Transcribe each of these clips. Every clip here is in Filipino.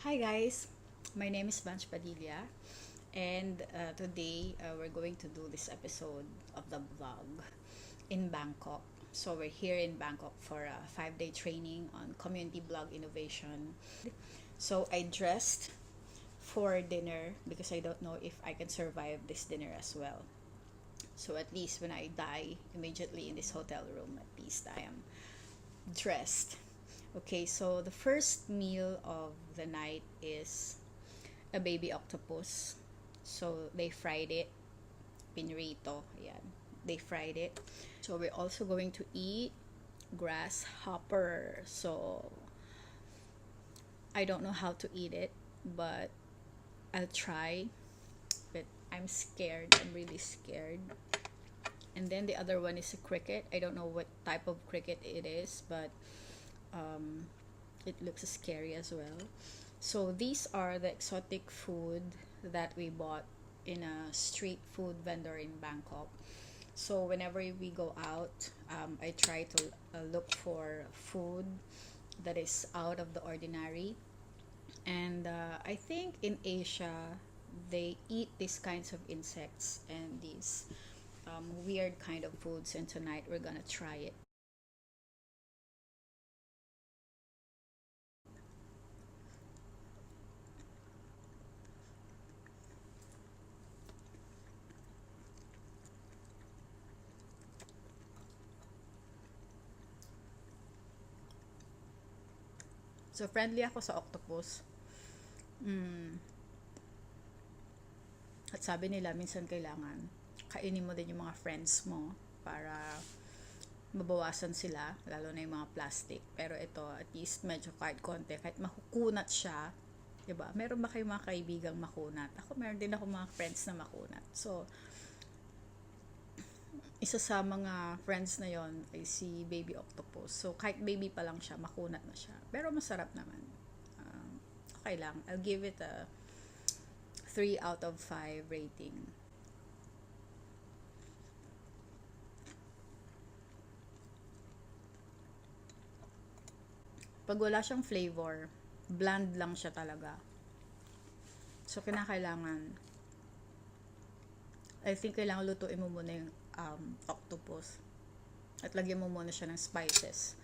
Hi guys, my name is Vanj Padilla, and today we're going to do this episode of the vlog in Bangkok. So we're here in Bangkok for a 5-day training on community blog innovation. So I dressed for dinner because I don't know if I can survive this dinner as well. So at least when I die immediately in this hotel room, at least I am dressed. Okay, so the first meal of the night is a baby octopus. So they fried it, pinrito, ayan. They fried it. So we're also going to eat grasshopper. So I don't know how to eat it, but I'll try. But I'm scared. I'm really scared. And then the other one is a cricket. I don't know what type of cricket it is, but it looks scary as well. So these are the exotic food that we bought in a street food vendor in Bangkok. So whenever we go out, I try to look for food that is out of the ordinary. And I think in Asia, they eat these kinds of insects and these weird kind of foods. And tonight we're gonna try it. So friendly ako sa octopus. Mm. At sabi nila, minsan kailangan kainin mo din yung mga friends mo para mabawasan sila, lalo na yung mga plastic. Pero ito, at least medyo kahit konti, kahit makukunat siya, diba? Meron ba kayong mga kaibigang makunat? Ako, meron din ako mga friends na makunat. So, isa sa mga friends na yon ay si Baby Octopus. So, kahit baby pa lang siya, makunat na siya. Pero masarap naman. Okay lang. I'll give it a 3 out of 5 rating. Pag wala siyang flavor, bland lang siya talaga. So, kinakailangan, I think kailangan lutuin mo muna yung octopus. At lagyan mo muna siya ng spices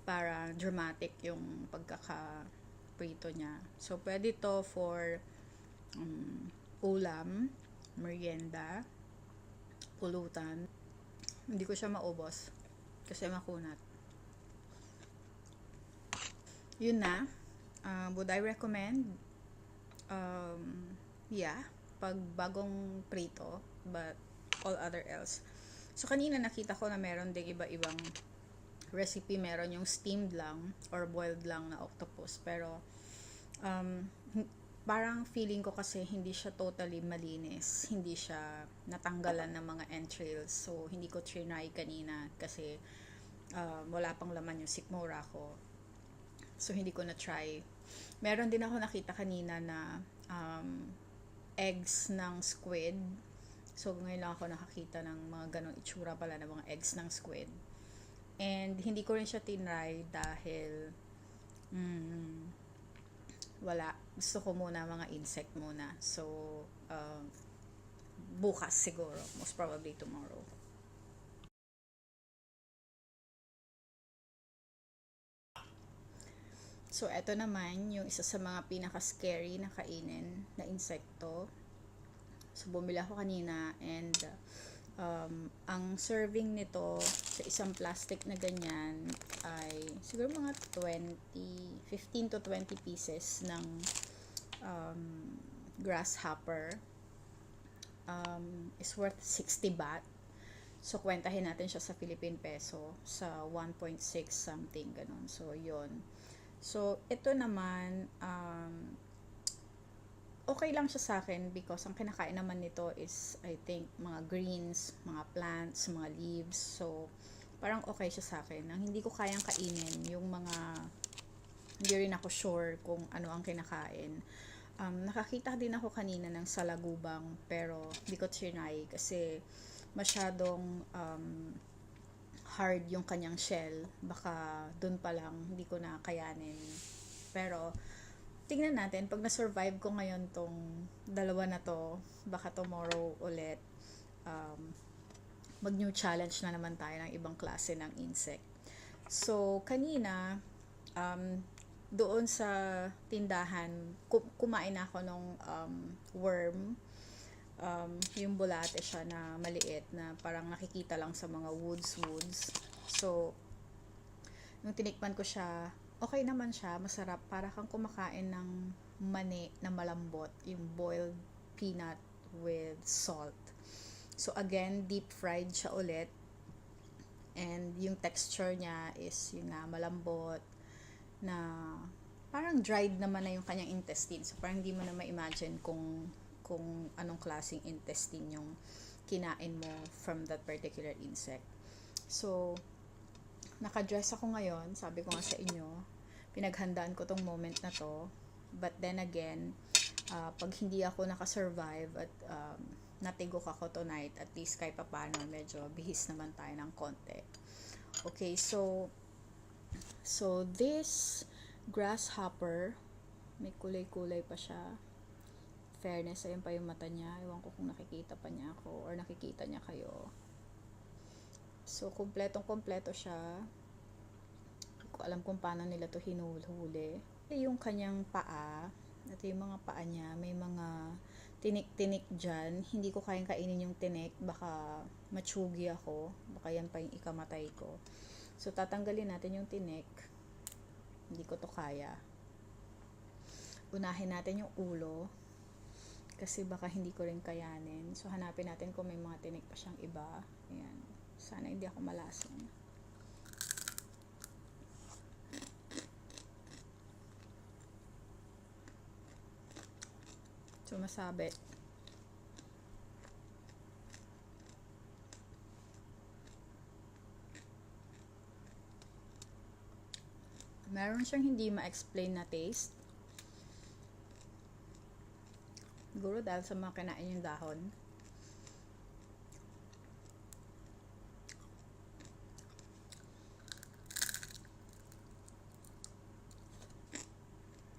para dramatic yung pagkaka-prito niya. So, pwede to for ulam, merienda, pulutan. Hindi ko siya maubos kasi makunat. Yun na. Would I recommend? Yeah. Pag bagong prito, but all other else. So, kanina nakita ko na meron ding iba-ibang recipe. Meron yung steamed lang or boiled lang na octopus. Pero, parang feeling ko kasi hindi siya totally malinis. Hindi siya natanggalan ng mga entrails. So, hindi ko trinay kanina kasi wala pang laman yung sikmura ko. So, hindi ko na-try. Meron din ako nakita kanina na eggs ng squid. So, ngayon lang ako nakakita ng mga ganong itsura pala ng mga eggs ng squid. And, hindi ko rin siya tinry dahil wala. Gusto ko muna mga insect muna. So, bukas siguro. Most probably tomorrow. So, eto naman yung isa sa mga pinaka-scary na kainin na insekto. So, bumili ako kanina and ang serving nito sa isang plastic na ganyan ay siguro mga 15 to 20 pieces ng grasshopper. Is worth 60 baht. So, kwentahin natin siya sa Philippine peso sa 1.6 something, ganun. So, yon. So, ito naman, okay lang siya sa akin because ang kinakain naman nito is, I think, mga greens, mga plants, mga leaves. So, parang okay siya sa akin. Ang hindi ko kayang kainin, yung mga, hindi rin ako sure kung ano ang kinakain. Nakakita din ako kanina ng salagubang, pero hindi ko trinay kasi masyadong hard yung kanyang shell. Baka dun pa lang hindi ko na kayanin. Pero tingnan natin, pag na-survive ko ngayon tong dalawa na to, baka tomorrow ulit, mag-new challenge na naman tayo ng ibang klase ng insect. So, kanina, doon sa tindahan, kumain ako ng worm. Yung bulate siya na maliit, na parang nakikita lang sa mga woods. So, nung tinikman ko siya, okay naman siya, masarap. Para kang kumakain ng mani na malambot, yung boiled peanut with salt. So again, deep fried siya ulit. And yung texture niya is yung nga malambot, na parang dried naman na yung kanyang intestine. So parang hindi mo na ma-imagine kung anong klaseng intestine yung kinain mo from that particular insect. So, naka-dress ako ngayon, sabi ko nga sa inyo, pinaghandaan ko tong moment na to. But then again, pag hindi ako nakasurvive at natigok ako tonight, at least kahit paano, medyo bihis naman tayo ng konti. Okay, so this grasshopper, may kulay-kulay pa siya. Fairness, ayun pa yung mata niya. Ewan ko kung nakikita pa niya ako or nakikita niya kayo. So, kompletong-kompleto siya. Hindi ko alam kung paano nila to hinuhuli. Yung kanyang paa, ito yung mga paa niya, may mga tinik-tinik dyan. Hindi ko kayang kainin yung tinik, baka matsugi ako, baka yan pa yung ikamatay ko. So, tatanggalin natin yung tinik. Hindi ko to kaya. Unahin natin yung ulo, kasi baka hindi ko rin kayanin. So, hanapin natin kung may mga tinik pa siyang iba. Ayan. Sana hindi ako malason. Sumasabit. Meron siyang hindi ma-explain na taste. Siguro dahil sa mga kinain yung dahon.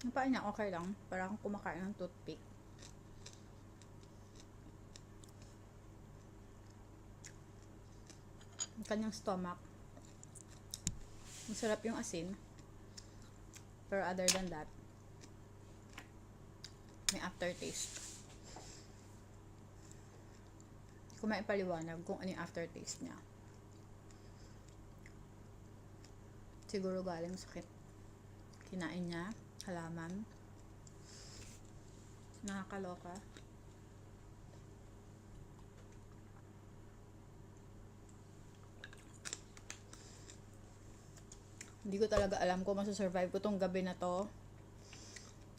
Yung paa niya okay lang. Parang kumakain ng toothpick. Yung kanyang stomach, masarap yung asin. Pero other than that, may aftertaste. Kung may paliwanag kung ano yung aftertaste niya. Siguro galing sakit. Kinain niya, halaman. Nakakaloka. Hindi ko talaga alam kung masasurvive ko tong gabi na to.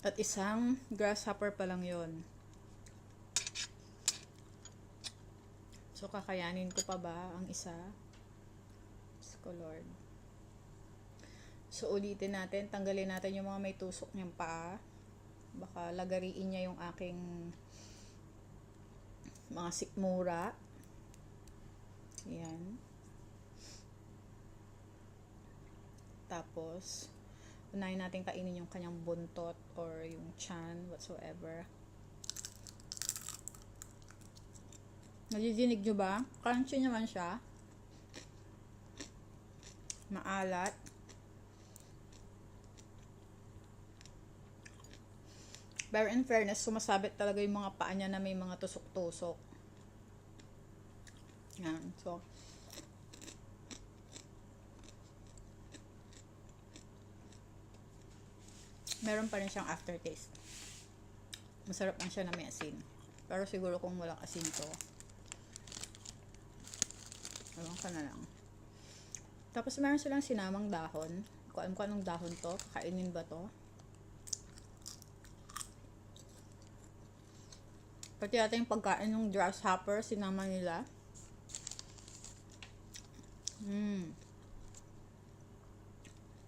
At isang grasshopper pa lang yon. So, kakayanin ko pa ba ang isa? Diyos Lord. So, ulitin natin. Tanggalin natin yung mga may tusok niyang paa. Baka lagariin niya yung aking mga sikmura. Ayan. Tapos, unahin natin kainin yung kanyang buntot or yung chan, whatsoever. Nadidinig nyo ba? Crunchy naman siya. Maalat. Pero in fairness, sumasabit talaga yung mga paa niya na may mga tusok-tusok. Yan. So, meron pa rin siyang aftertaste. Masarap lang siya na may asin. Pero siguro kung walang asin to, ewan ka na lang. Tapos meron silang sinamang dahon. Kung alam ko anong dahon to, kakainin ba to? Pati yata yung pagkain ng grasshopper, sinama nila.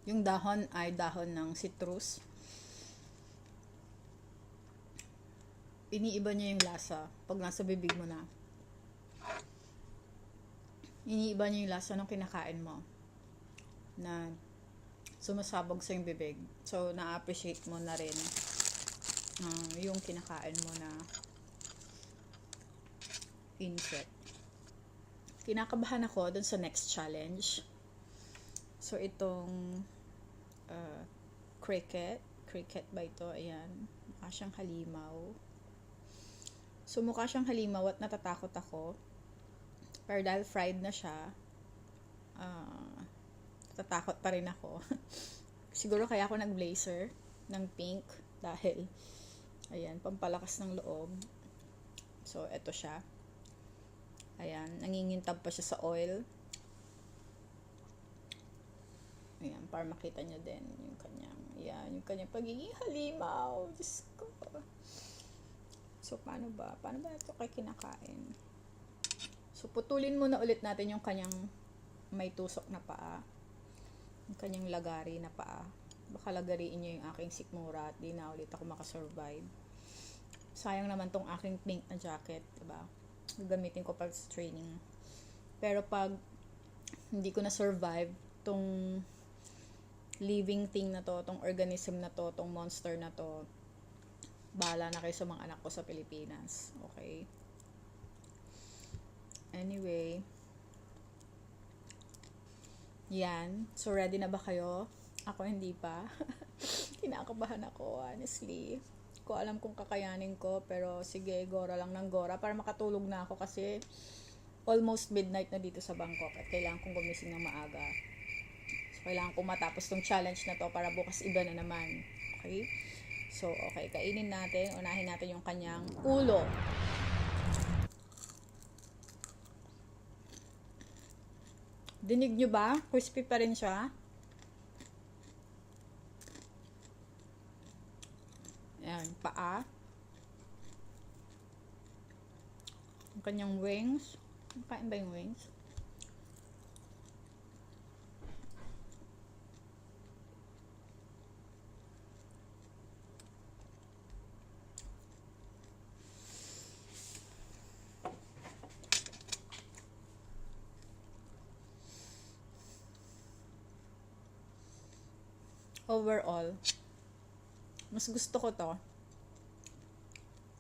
Yung dahon ay dahon ng citrus. Iniiba niya yung lasa pag nasa bibig mo na. Iniiba niya yung lasa ng kinakain mo. Na sumasabog sa yung bibig. So, na-appreciate mo na rin yung kinakain mo na insect. Kinakabahan ako dun sa next challenge. So, itong cricket ba ito? Ayan. Mukha siyang halimaw. So, mukha siyang halimaw at natatakot ako. Pero dahil fried na siya, natatakot pa rin ako. Siguro kaya ako nag-blazer ng pink dahil, ayan, pampalakas ng loob. So, eto siya. Ayan, nangingintab pa siya sa oil. Ayan, para makita nyo din yung kanyang pagiging halimaw. Diyos ko. So, paano ba? Paano ba ito kay kinakain? So, putulin muna ulit natin yung kanyang may tusok na paa. Yung kanyang lagari na paa. Baka lagariin niya yung aking sikmura at di na ulit ako makasurvive. Sayang naman tong aking pink na jacket, diba? Gagamitin ko pag sa training. Pero pag hindi ko na survive tong living thing na to, tong organism na to, tong monster na to, bahala na kayo sa mga anak ko sa Pilipinas. Okay? Anyway. Yan. So, ready na ba kayo? Ako hindi pa. Kinakabahan ako, honestly. Ko alam kung kakayanin ko, pero sige, gora lang ng gora para makatulog na ako kasi almost midnight na dito sa Bangkok at kailangan kong gumising ng maaga. So, kailangan kong matapos tong challenge na to para bukas iba na naman. Okay? So, okay, kainin natin. Unahin natin yung kanyang ulo. Dinig nyo ba? Crispy pa rin siya. Ayan, paa. Ang kanyang wings. Kain ba yung wings? Overall, mas gusto ko to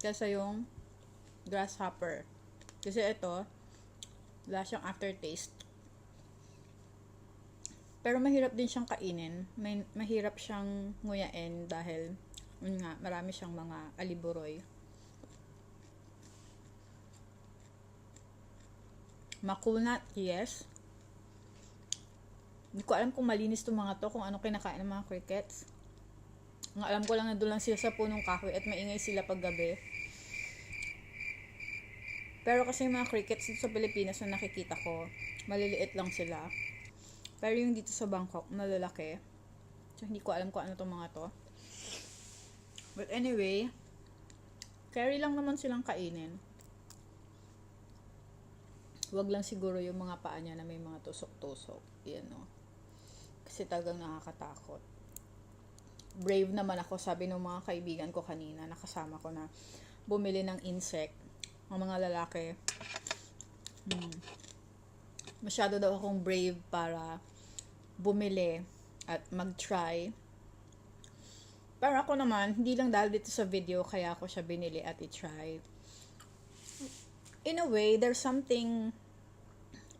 kaysa yung grasshopper. Kasi ito, wala siyang aftertaste. Pero mahirap din siyang kainin. Mahirap siyang nguyain dahil yun nga, marami siyang mga aliburoy. Makunat, yes. Hindi ko alam kung malinis itong mga to, kung ano kinakain ng mga crickets. Ang alam ko lang na doon lang sila sa punong kahoy at maingay sila pag gabi. Pero kasi yung mga crickets dito sa Pilipinas na nakikita ko, maliliit lang sila. Pero yung dito sa Bangkok, malalaki. So, hindi ko alam kung ano itong mga to. But anyway, carry lang naman silang kainin. Wag lang siguro yung mga paa niya na may mga tusok-tusok. Yan o. Kasi talagang nakakatakot. Brave naman ako, sabi ng mga kaibigan ko kanina, nakasama ko na bumili ng insect. Ang mga lalaki. Masyado daw akong brave para bumili at mag-try. Pero ako naman, hindi lang dahil dito sa video, kaya ako siya binili at i-try. In a way, there's something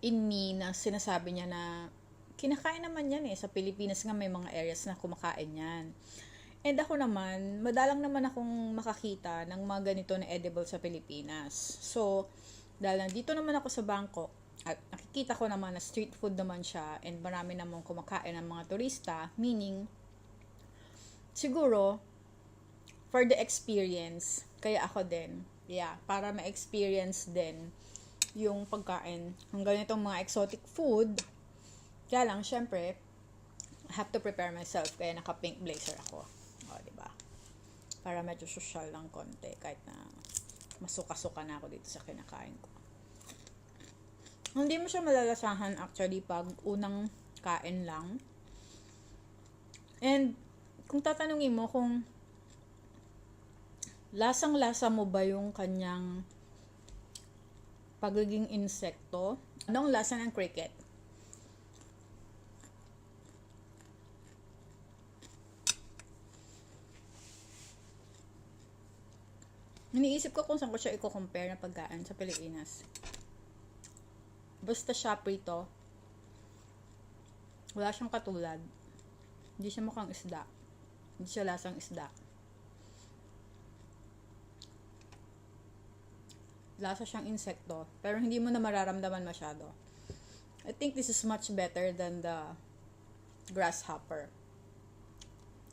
in me na sinasabi niya na kinakain naman yan sa Pilipinas nga may mga areas na kumakain yan. And ako naman, madalang naman akong makakita ng mga ganito na edible sa Pilipinas. So, dahil nandito naman ako sa Bangkok, at nakikita ko naman na street food naman siya, and marami namang kumakain ng mga turista, meaning, siguro, for the experience, kaya ako din, para ma-experience din yung pagkain ng ganitong mga exotic food. Kaya lang, syempre, I have to prepare myself. Kaya naka-pink blazer ako. O, diba? Para medyo social lang konti. Kahit na masuka-suka na ako dito sa kinakain ko. Hindi mo siya malalasahan actually pag unang kain lang. And, kung tatanungin mo kung lasang-lasa mo ba yung kanyang pagiging insekto, anong lasa ng cricket? Iniisip ko kung saan ko siya i-compare na pagkain sa Pilipinas. Basta siya prito. Wala siyang katulad. Hindi siya mukhang isda. Hindi siya lasang isda. Lasa siyang insekto. Pero hindi mo na mararamdaman masyado. I think this is much better than the grasshopper.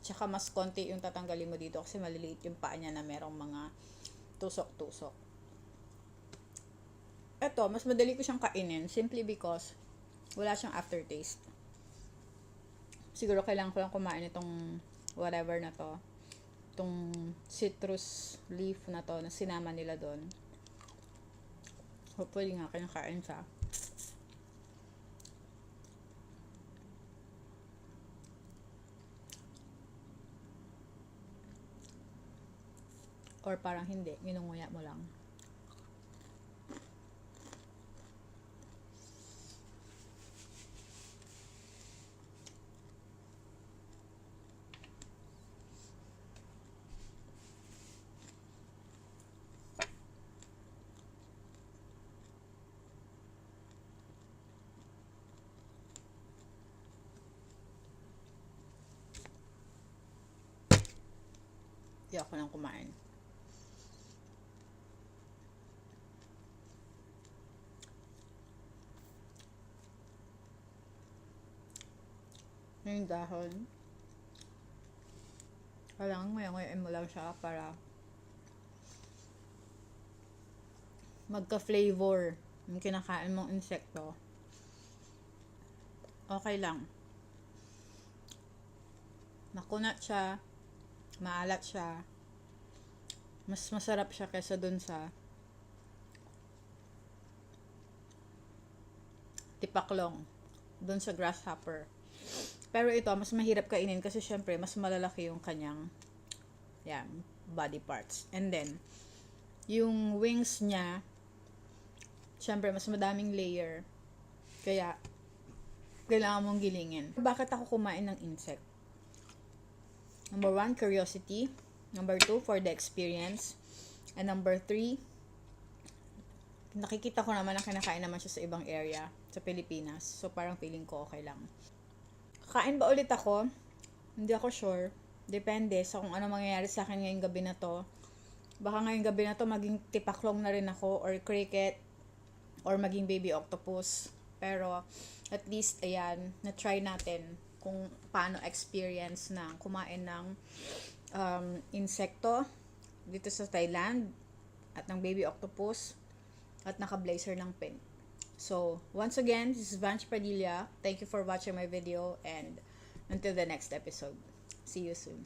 Tsaka mas konti yung tatanggalin mo dito kasi maliliit yung paa niya na merong mga tusok-tusok. Eto, mas madali ko siyang kainin simply because wala siyang aftertaste. Siguro kailangan ko lang kumain itong whatever na to. Itong citrus leaf na to na sinama nila doon. Hopefully nga kinakain siya. Or parang hindi, ginunguya mo lang. Hindi ako nang kumain. Yung dahon, kailangan nguya-nguyain mo lang siya para magka-flavor yung kinakain mong insekto. Okay lang. Makunat siya, maalat siya, mas masarap siya kaysa dun sa tipaklong, dun sa grasshopper. Pero ito, mas mahirap kainin kasi syempre, mas malalaki yung kanyang body parts. And then, yung wings niya, syempre, mas madaming layer. Kaya, kailangan mong gilingin. Bakit ako kumain ng insect? Number 1, curiosity. Number 2, for the experience. And number 3, nakikita ko naman na kinakain naman siya sa ibang area sa Pilipinas. So, parang feeling ko okay lang. Kain ba ulit ako? Hindi ako sure. Depende sa kung ano mangyayari sa akin ngayong gabi na to. Baka ngayong gabi na to maging tipaklong na rin ako or cricket or maging baby octopus. Pero at least ayan, na-try natin kung paano experience na kumain ng insekto dito sa Thailand at ng baby octopus at naka-blazer ng pink. So, once again, this is Vanj Padilla. Thank you for watching my video and until the next episode. See you soon.